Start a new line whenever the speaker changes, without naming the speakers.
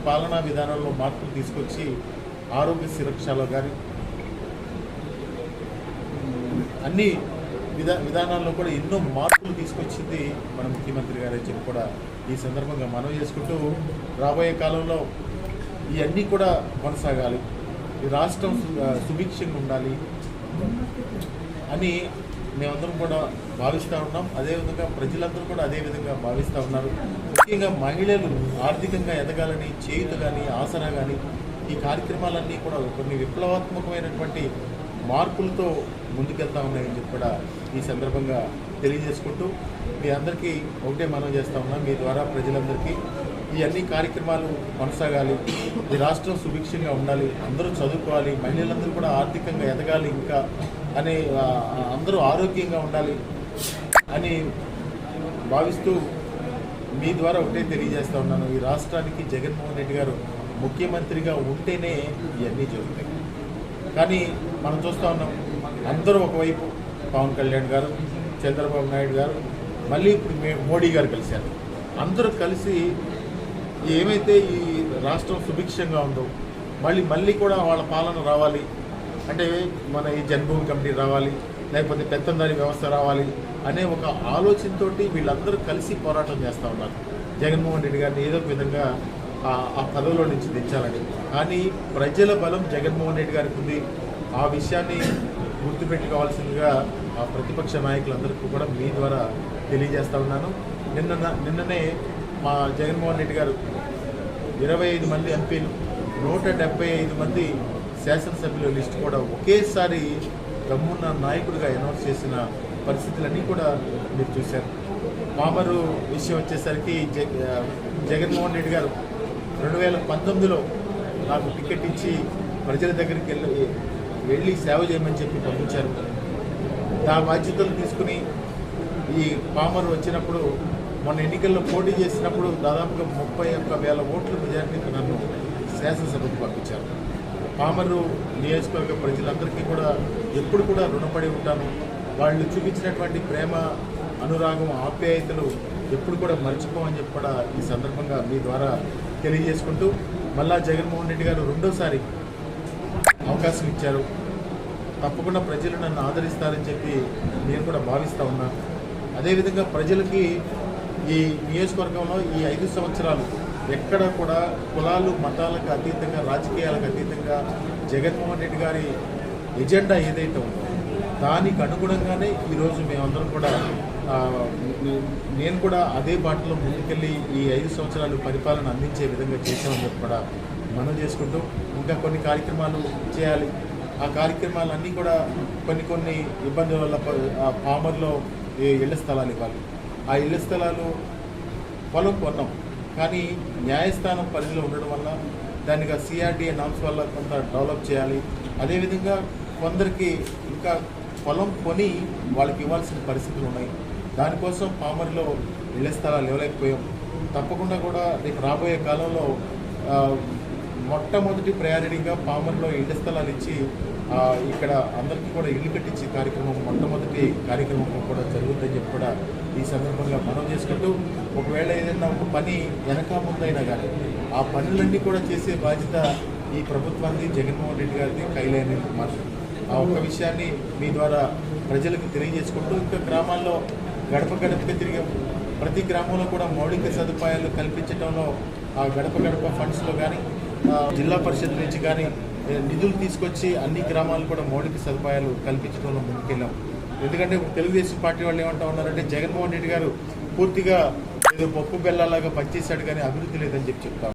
పాలనా విధానంలో మార్పులు తీసుకొచ్చి ఆరోగ్య సురక్షలో కానీ అన్ని విధానాల్లో కూడా ఎన్నో మార్పులు తీసుకొచ్చింది మన ముఖ్యమంత్రి గారు అని చెప్పి కూడా ఈ సందర్భంగా మనవి చేసుకుంటూ రాబోయే కాలంలో ఇవన్నీ కూడా కొనసాగాలి, ఈ రాష్ట్రం సుభిక్షంగా ఉండాలి అని మేమందరం కూడా భావిస్తూ ఉన్నాం. అదేవిధంగా ప్రజలందరూ కూడా అదే విధంగా భావిస్తూ ఉన్నారు. ముఖ్యంగా మహిళలు ఆర్థికంగా ఎదగాలని చేయూత కానీ ఆసరా కానీ ఈ కార్యక్రమాలన్నీ కూడా కొన్ని విప్లవాత్మకమైనటువంటి మార్పులతో ముందుకెళ్తా ఉన్నాయని చెప్పి కూడా ఈ సందర్భంగా తెలియజేసుకుంటూ మీ అందరికీ ఒకటే మనం చేస్తూ ఉన్నాం. మీ ద్వారా ప్రజలందరికీ ఈ అన్ని కార్యక్రమాలు కొనసాగాలి, ఈ రాష్ట్రం సుభిక్షంగా ఉండాలి, అందరూ చదువుకోవాలి, మహిళలందరూ కూడా ఆర్థికంగా ఎదగాలి, ఇంకా అనే అందరూ ఆరోగ్యంగా ఉండాలి అని భావిస్తూ మీ ద్వారా ఒకటే తెలియజేస్తూ ఉన్నాను. ఈ రాష్ట్రానికి జగన్మోహన్ రెడ్డి గారు ముఖ్యమంత్రిగా ఉంటేనే ఇవన్నీ జరుగుతాయి. కానీ మనం చూస్తూ ఉన్నాం, అందరూ ఒకవైపు పవన్ కళ్యాణ్ గారు, చంద్రబాబు నాయుడు గారు, మళ్ళీ ఇప్పుడు మోడీ గారు కలిశారు. అందరూ కలిసి ఏమైతే ఈ రాష్ట్రం సుభిక్షంగా ఉందో మళ్ళీ కూడా వాళ్ళ పాలన రావాలి అంటే మన ఈ జన్మభూమి కమిటీ రావాలి, లేకపోతే పెత్తందారి వ్యవస్థ రావాలి అనే ఒక ఆలోచనతోటి వీళ్ళందరూ కలిసి పోరాటం చేస్తూ ఉన్నారు. జగన్మోహన్ రెడ్డి గారిని ఏదో ఒక విధంగా ఆ పదవిలో నుంచి దించాలని. కానీ ప్రజల బలం జగన్మోహన్ రెడ్డి గారికి ఉంది. ఆ విషయాన్ని గుర్తుపెట్టుకోవాల్సిందిగా ఆ ప్రతిపక్ష నాయకులందరికీ కూడా మీ ద్వారా తెలియజేస్తూ ఉన్నాను. నిన్ననే మా జగన్మోహన్ రెడ్డి గారు 25 మంది ఎంపీలు, 175 మంది శాసనసభ్యుల లిస్టు కూడా ఒకేసారి దమ్మున్న నాయకుడిగా అనౌన్స్ చేసిన పరిస్థితులన్నీ కూడా మీరు చూశారు. పామరు విషయం వచ్చేసరికి జగన్మోహన్ రెడ్డి గారు 2019లో నాకు టికెట్ ఇచ్చి ప్రజల దగ్గరికి వెళ్ళి సేవ చేయమని చెప్పి పంపించారు. ఆ బాధ్యతలు తీసుకుని ఈ పామరు వచ్చినప్పుడు మొన్న ఎన్నికల్లో పోటీ చేసినప్పుడు దాదాపుగా 31,000 ఓట్ల మెజార్టీకి నన్ను శాసనసభకు పంపించారు. పామరు నియోజకవర్గ ప్రజలందరికీ కూడా ఎప్పుడు కూడా రుణపడి ఉంటాను. వాళ్ళు చూపించినటువంటి ప్రేమ, అనురాగం, ఆప్యాయతలు ఎప్పుడు కూడా మర్చిపోమని చెప్పి కూడా ఈ సందర్భంగా మీ ద్వారా తెలియజేసుకుంటూ మళ్ళా జగన్మోహన్ రెడ్డి గారు రెండోసారి అవకాశం ఇచ్చారు. తప్పకుండా ప్రజలు నన్ను ఆదరిస్తారని చెప్పి నేను కూడా భావిస్తూ ఉన్నాను. అదేవిధంగా ప్రజలకి ఈ నియోజకవర్గంలో ఈ 5 సంవత్సరాలు ఎక్కడ కూడా కులాలు మతాలకు అతీతంగా, రాజకీయాలకు అతీతంగా జగన్మోహన్ రెడ్డి గారి ఎజెండా ఏదైతే ఉందో దానికి అనుగుణంగానే ఈరోజు మేమందరం కూడా నేను కూడా అదే బాటలో ముందుకెళ్ళి ఈ 5 సంవత్సరాలు పరిపాలన అందించే విధంగా చేసామని చెప్పి కూడా మనం చేసుకుంటూ ఇంకా కొన్ని కార్యక్రమాలు చేయాలి. ఆ కార్యక్రమాలన్నీ కూడా కొన్ని ఇబ్బందుల వల్ల పామర్లో ఇళ్ల స్థలాలు ఇవ్వాలి. ఆ ఇళ్ల స్థలాలు పొలం కొన్నాం, కానీ న్యాయస్థానం పరిధిలో ఉండడం వల్ల దానికి సిఆర్డీఏ నామ్స్ వల్ల కొంత డెవలప్ చేయాలి. అదేవిధంగా కొందరికి ఇంకా పొలం కొని వాళ్ళకి ఇవ్వాల్సిన పరిస్థితులు ఉన్నాయి. దానికోసం పామర్లో ఇళ్ల స్థలాలు ఇవ్వలేకపోయాం. తప్పకుండా కూడా రేపు రాబోయే కాలంలో మొట్టమొదటి ప్రయారిటీగా పామర్లో ఇళ్ల స్థలాలు ఇచ్చి ఇక్కడ అందరికీ కూడా ఇల్లు కట్టించే కార్యక్రమం మొట్టమొదటి కార్యక్రమం కూడా జరుగుతుందని చెప్పి కూడా ఈ సందర్భంగా మనం చేసుకుంటూ ఒకవేళ ఏదైనా ఒక పని వెనక ముందైనా కానీ ఆ పనులన్నీ కూడా చేసే బాధ్యత ఈ ప్రభుత్వాన్ని, జగన్మోహన్ రెడ్డి గారిది కైలేని మాట. ఆ ఒక్క విషయాన్ని మీ ద్వారా ప్రజలకు తెలియజేసుకుంటూ ఇంకా గ్రామాల్లో గడపకి తిరిగే ప్రతి గ్రామంలో కూడా మౌలిక సదుపాయాలు కల్పించడంలో ఆ గడప ఫండ్స్లో కానీ జిల్లా పరిషత్ నుంచి కానీ నిధులు తీసుకొచ్చి అన్ని గ్రామాలు కూడా మౌలిక సదుపాయాలు కల్పించడంలో ముందుకెళ్ళాం. ఎందుకంటే తెలుగుదేశం పార్టీ వాళ్ళు ఏమంటా ఉన్నారంటే జగన్మోహన్ రెడ్డి గారు పూర్తిగా ఏదో పప్పు బెల్లాలాగా పనిచేశాడు కానీ అభివృద్ధి లేదని చెప్తాం.